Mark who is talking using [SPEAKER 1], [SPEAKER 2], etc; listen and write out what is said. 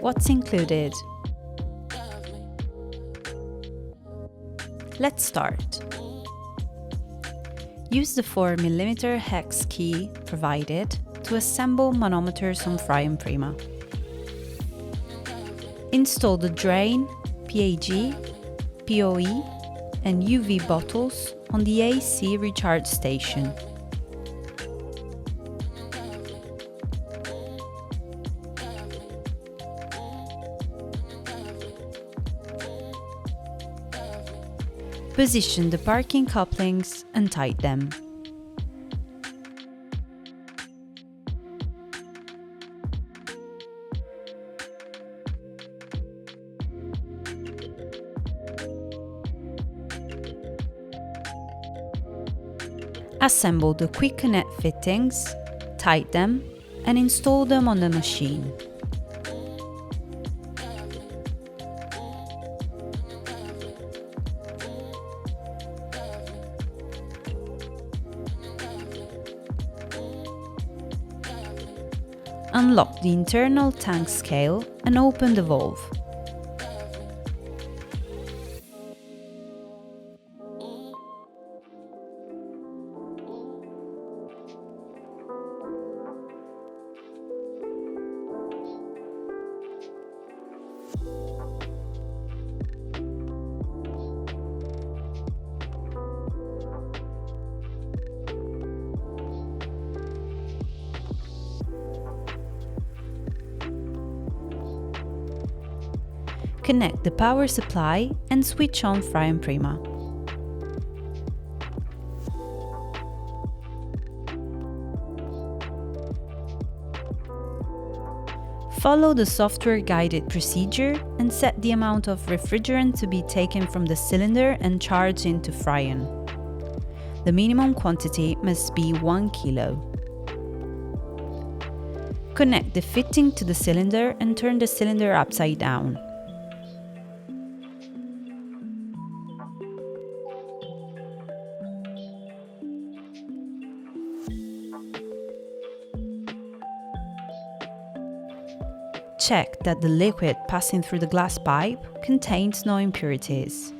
[SPEAKER 1] What's included? Let's start. Use the 4mm hex key provided to assemble manometers on Fryon Prima. Install the drain, PAG, POE and UV bottles on the AC recharge station. Position the parking couplings and tighten them. Assemble the quick connect fittings, tighten them, and install them on the machine. Unlock the internal tank scale and open the valve. Connect the power supply and switch on Fryon Prima. Follow the software-guided procedure and set the amount of refrigerant to be taken from the cylinder and charged into Fryon. The minimum quantity must be 1 kilo. Connect the fitting to the cylinder and turn the cylinder upside down. Check that the liquid passing through the glass pipe contains no impurities.